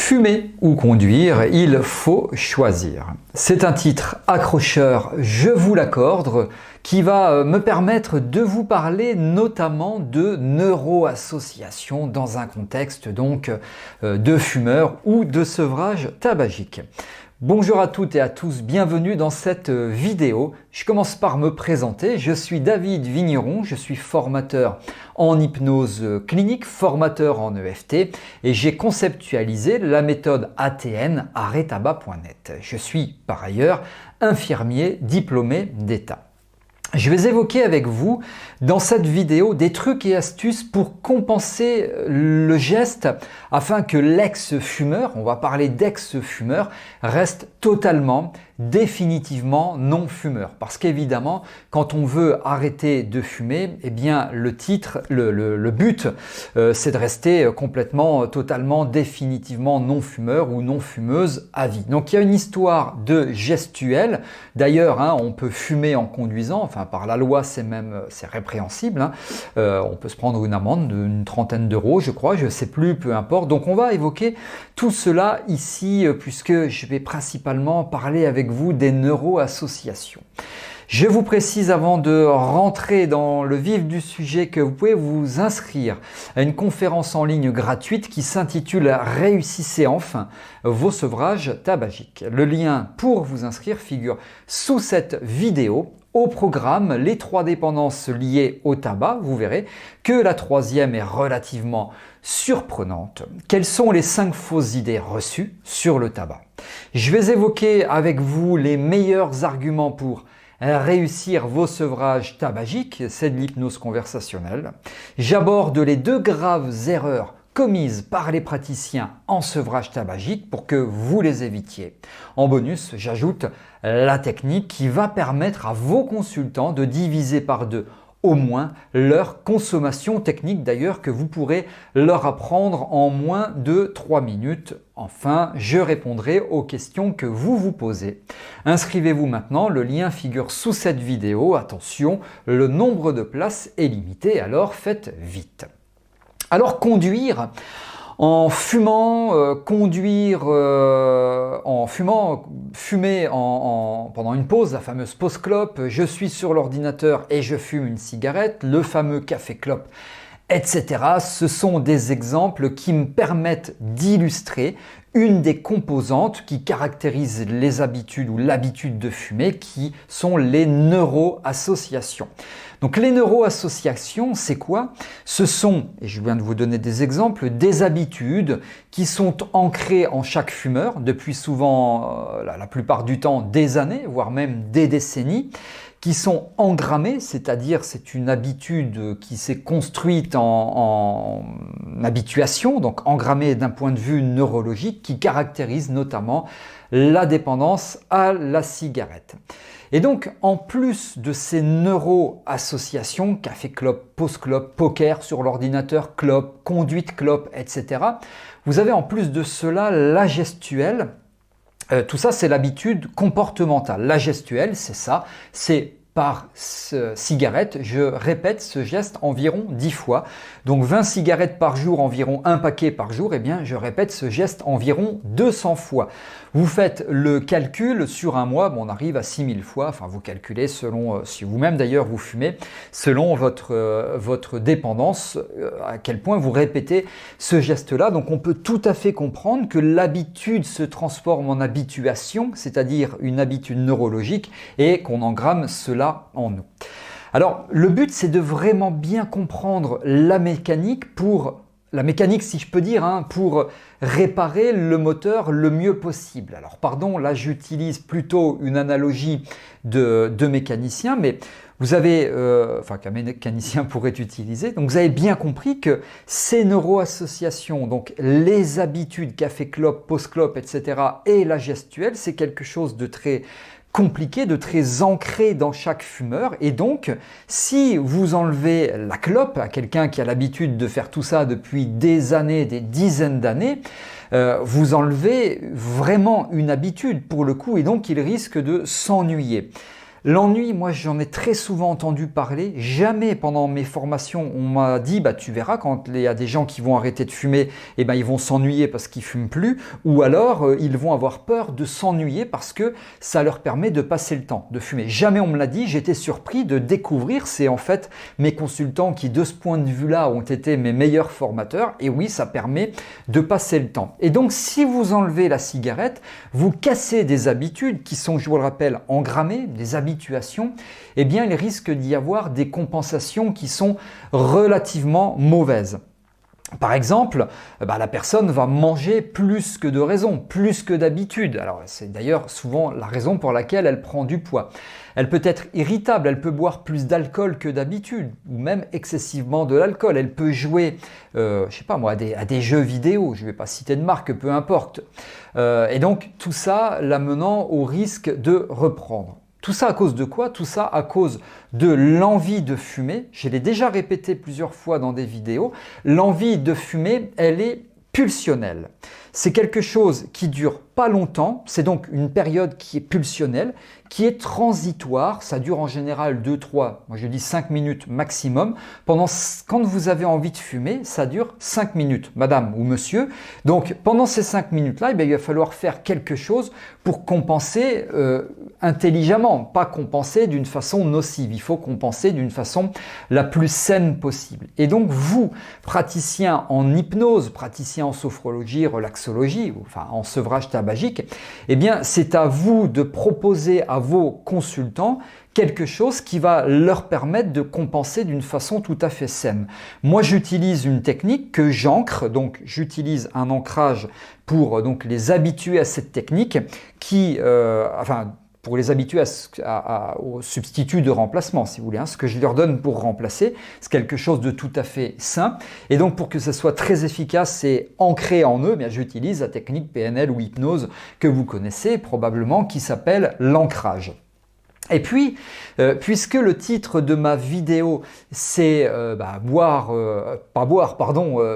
Fumer ou conduire, il faut choisir. C'est un titre accrocheur, je vous l'accorde, qui va me permettre de vous parler notamment de neuroassociation dans un contexte donc de fumeur ou de sevrage tabagique. Bonjour à toutes et à tous, bienvenue dans cette vidéo. Je commence par me présenter, je suis David Vigneron, je suis formateur en hypnose clinique, formateur en EFT et j'ai conceptualisé la méthode ATN arrêttabac.net. Je suis par ailleurs infirmier diplômé d'État. Je vais évoquer avec vous dans cette vidéo des trucs et astuces pour compenser le geste afin que l'ex-fumeur, on va parler d'ex-fumeur, reste totalement, définitivement non-fumeur. Parce qu'évidemment, quand on veut arrêter de fumer, eh bien le but, c'est de rester complètement, totalement, définitivement non-fumeur ou non-fumeuse à vie. Donc il y a une histoire de gestuelle. D'ailleurs, on peut fumer en conduisant, enfin par la loi c'est répréhensible. On peut se prendre une amende d'une trentaine d'euros, je crois, je ne sais plus, peu importe. Donc on va évoquer tout cela ici puisque je vais principalement parler avec vous des neuroassociations. Je vous précise avant de rentrer dans le vif du sujet que vous pouvez vous inscrire à une conférence en ligne gratuite qui s'intitule « Réussissez enfin vos sevrages tabagiques ». Le lien pour vous inscrire figure sous cette vidéo. Au programme, les 3 dépendances liées au tabac, vous verrez que la troisième est relativement surprenante. Quelles sont les 5 fausses idées reçues sur le tabac? Je vais évoquer avec vous les meilleurs arguments pour réussir vos sevrages tabagiques, c'est de l'hypnose conversationnelle. J'aborde les 2 graves erreurs commises par les praticiens en sevrage tabagique pour que vous les évitiez. En bonus, j'ajoute la technique qui va permettre à vos consultants de diviser par 2 au moins leur consommation technique d'ailleurs que vous pourrez leur apprendre en moins de 3 minutes. Enfin, je répondrai aux questions que vous vous posez. Inscrivez-vous maintenant, le lien figure sous cette vidéo. Attention, le nombre de places est limité, alors faites vite. Alors conduire en fumant, fumer pendant une pause, la fameuse pause clope, je suis sur l'ordinateur et je fume une cigarette, le fameux café clope, etc. Ce sont des exemples qui me permettent d'illustrer une des composantes qui caractérisent les habitudes ou l'habitude de fumer, qui sont les neuroassociations. Donc les neuroassociations, c'est quoi? Ce sont, et je viens de vous donner des exemples, des habitudes qui sont ancrées en chaque fumeur depuis souvent, la plupart du temps, des années, voire même des décennies, qui sont engrammées, c'est-à-dire c'est une habitude qui s'est construite en habituation, donc engrammée d'un point de vue neurologique, qui caractérise notamment la dépendance à la cigarette. Et donc, en plus de ces neuroassociations, café clope, pause clope, poker sur l'ordinateur, clope, conduite clope, etc., vous avez en plus de cela la gestuelle. Tout ça, c'est l'habitude comportementale. La gestuelle, c'est ça, c'est par cigarette, je répète ce geste environ 10 fois. Donc 20 cigarettes par jour, environ 1 paquet par jour, eh bien je répète ce geste environ 200 fois. Vous faites le calcul sur un mois, on arrive à 6000 fois, enfin vous calculez selon, si vous-même d'ailleurs vous fumez, selon votre dépendance, à quel point vous répétez ce geste-là. Donc on peut tout à fait comprendre que l'habitude se transforme en habituation, c'est-à-dire une habitude neurologique, et qu'on engramme cela en nous. Alors le but c'est de vraiment bien comprendre la mécanique si je peux dire, pour réparer le moteur le mieux possible. Alors pardon, là j'utilise plutôt une analogie de mécanicien, mais vous avez, qu'un mécanicien pourrait utiliser. Donc vous avez bien compris que ces neuroassociations, donc les habitudes, café clope, pause clope, etc. et la gestuelle, c'est quelque chose de très compliqué, de très ancré dans chaque fumeur. Et donc, si vous enlevez la clope à quelqu'un qui a l'habitude de faire tout ça depuis des années, des dizaines d'années, vous enlevez vraiment une habitude pour le coup et donc il risque de s'ennuyer. L'ennui, moi j'en ai très souvent entendu parler, jamais pendant mes formations on m'a dit bah tu verras quand il y a des gens qui vont arrêter de fumer, eh ben ils vont s'ennuyer parce qu'ils fument plus, ou alors ils vont avoir peur de s'ennuyer parce que ça leur permet de passer le temps, de fumer. Jamais on me l'a dit, j'étais surpris de découvrir, c'est en fait mes consultants qui de ce point de vue-là ont été mes meilleurs formateurs, et oui ça permet de passer le temps. Et donc si vous enlevez la cigarette, vous cassez des habitudes qui sont, je vous le rappelle, engrammées, des habituations, eh bien il risque d'y avoir des compensations qui sont relativement mauvaises. Par exemple, la personne va manger plus que de raison, plus que d'habitude. Alors c'est d'ailleurs souvent la raison pour laquelle elle prend du poids. Elle peut être irritable, elle peut boire plus d'alcool que d'habitude, ou même excessivement de l'alcool. Elle peut jouer, je sais pas moi, à des jeux vidéo, je ne vais pas citer de marque, peu importe. Et donc tout ça l'amenant au risque de reprendre. Tout ça à cause de quoi? Tout ça à cause de l'envie de fumer. Je l'ai déjà répété plusieurs fois dans des vidéos. L'envie de fumer, elle est pulsionnelle. C'est quelque chose qui dure pas longtemps, c'est donc une période qui est pulsionnelle, qui est transitoire, ça dure en général 2, 3, moi je dis 5 minutes maximum. Quand vous avez envie de fumer, ça dure 5 minutes, madame ou monsieur. Donc pendant ces 5 minutes-là, il va falloir faire quelque chose pour compenser intelligemment, pas compenser d'une façon nocive. Il faut compenser d'une façon la plus saine possible. Et donc vous, praticiens en hypnose, praticiens en sophrologie, relaxologie, enfin en sevrage tabagique, eh bien c'est à vous de proposer à vos consultants quelque chose qui va leur permettre de compenser d'une façon tout à fait saine. Moi, j'utilise une technique que j'ancre, donc j'utilise un ancrage pour donc les habituer à cette technique qui, pour les habituer au substitut de remplacement, si vous voulez. Ce que je leur donne pour remplacer, c'est quelque chose de tout à fait sain. Et donc, pour que ce soit très efficace et ancré en eux, j'utilise la technique PNL ou hypnose que vous connaissez probablement, qui s'appelle l'ancrage. Et puis, puisque le titre de ma vidéo c'est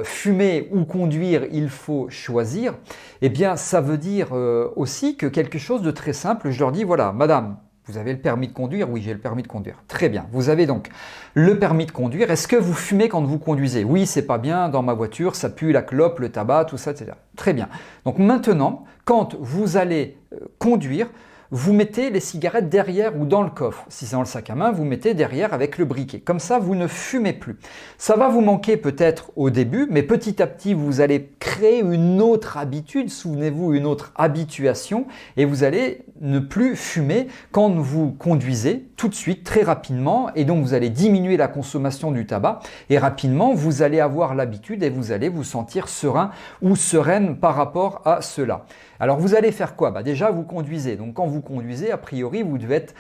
fumer ou conduire, il faut choisir, eh bien ça veut dire aussi que quelque chose de très simple, je leur dis voilà, madame, vous avez le permis de conduire? Oui, j'ai le permis de conduire. Très bien. Vous avez donc le permis de conduire. Est-ce que vous fumez quand vous conduisez? Oui, c'est pas bien. Dans ma voiture, ça pue la clope, le tabac, tout ça, etc. Très bien. Donc maintenant, quand vous allez conduire, vous mettez les cigarettes derrière ou dans le coffre. Si c'est dans le sac à main, vous mettez derrière avec le briquet. Comme ça, vous ne fumez plus. Ça va vous manquer peut-être au début, mais petit à petit, vous allez créer une autre habitude, souvenez-vous, une autre habituation, et vous allez ne plus fumer quand vous conduisez tout de suite, très rapidement, et donc vous allez diminuer la consommation du tabac, et rapidement, vous allez avoir l'habitude et vous allez vous sentir serein ou sereine par rapport à cela. Alors vous allez faire quoi? Déjà, vous conduisez. Donc quand vous conduisez, a priori, vous devez être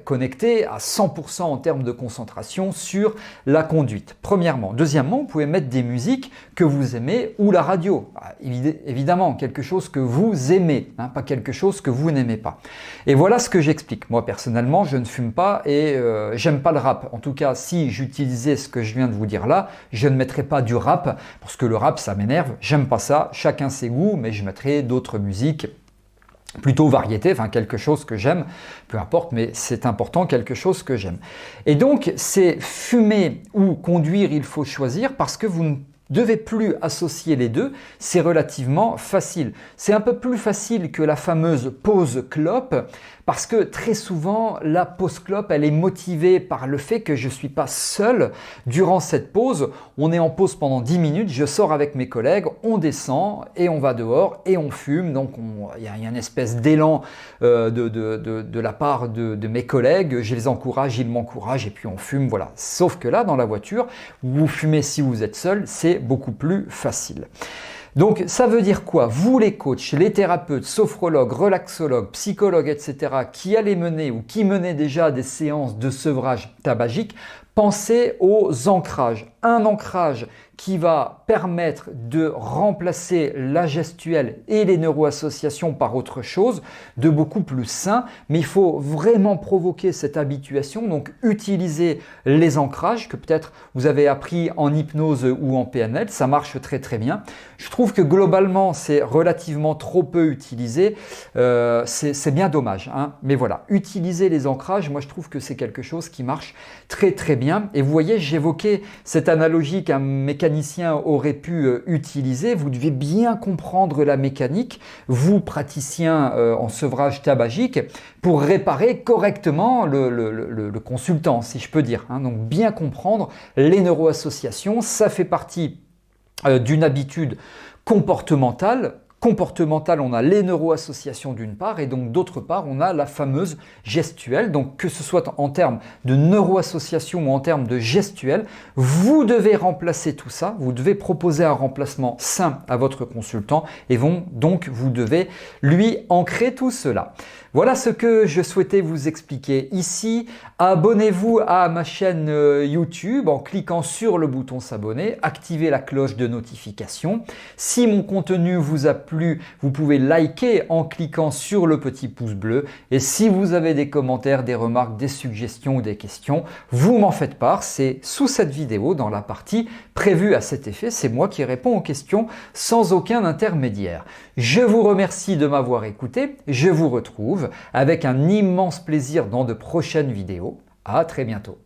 connecté à 100% en termes de concentration sur la conduite. Premièrement. Deuxièmement, vous pouvez mettre des musiques que vous aimez ou la radio. Évidemment, quelque chose que vous aimez, pas quelque chose que vous n'aimez pas. Et voilà ce que j'explique. Moi, personnellement, je ne fume pas et j'aime pas le rap. En tout cas, si j'utilisais ce que je viens de vous dire là, je ne mettrais pas du rap parce que le rap, ça m'énerve. J'aime pas ça. Chacun ses goûts, mais je mettrais d'autres musique, plutôt variété, quelque chose que j'aime, peu importe, mais c'est important, quelque chose que j'aime. Et donc, c'est fumer ou conduire, il faut choisir parce que vous ne devez plus associer les deux, c'est relativement facile. C'est un peu plus facile que la fameuse pause clope parce que très souvent, la pause clope, elle est motivée par le fait que je ne suis pas seul durant cette pause. On est en pause pendant 10 minutes, je sors avec mes collègues, on descend et on va dehors et on fume. Donc, il y a une espèce d'élan de la part de mes collègues. Je les encourage, ils m'encouragent et puis on fume, voilà. Sauf que là, dans la voiture, vous fumez si vous êtes seul, c'est beaucoup plus facile. Donc ça veut dire quoi? Vous les coachs, les thérapeutes, sophrologues, relaxologues, psychologues, etc. qui allaient mener ou qui menaient déjà des séances de sevrage tabagique, pensez aux ancrages. Un ancrage qui va permettre de remplacer la gestuelle et les neuroassociations par autre chose de beaucoup plus sain, mais il faut vraiment provoquer cette habituation, donc utiliser les ancrages que peut-être vous avez appris en hypnose ou en PNL, ça marche très très bien. Je trouve que globalement c'est relativement trop peu utilisé, c'est bien dommage, hein. Mais voilà, utiliser les ancrages, moi je trouve que c'est quelque chose qui marche très très bien. Et vous voyez, j'évoquais cette analogie qu'un mécanicien aurait pu utiliser. Vous devez bien comprendre la mécanique, vous praticien en sevrage tabagique, pour réparer correctement le consultant, si je peux dire, hein. Donc bien comprendre les neuroassociations, ça fait partie d'une habitude comportementale. On a les neuroassociations d'une part et donc d'autre part, on a la fameuse gestuelle. Donc que ce soit en termes de neuroassociation ou en termes de gestuelle, vous devez remplacer tout ça, vous devez proposer un remplacement sain à votre consultant et donc vous devez lui ancrer tout cela. Voilà ce que je souhaitais vous expliquer ici. Abonnez-vous à ma chaîne YouTube en cliquant sur le bouton s'abonner, activez la cloche de notification. Si mon contenu vous a plu, vous pouvez liker en cliquant sur le petit pouce bleu. Et si vous avez des commentaires, des remarques, des suggestions ou des questions, vous m'en faites part. C'est sous cette vidéo, dans la partie prévue à cet effet. C'est moi qui réponds aux questions sans aucun intermédiaire. Je vous remercie de m'avoir écouté. Je vous retrouve avec un immense plaisir dans de prochaines vidéos. À très bientôt.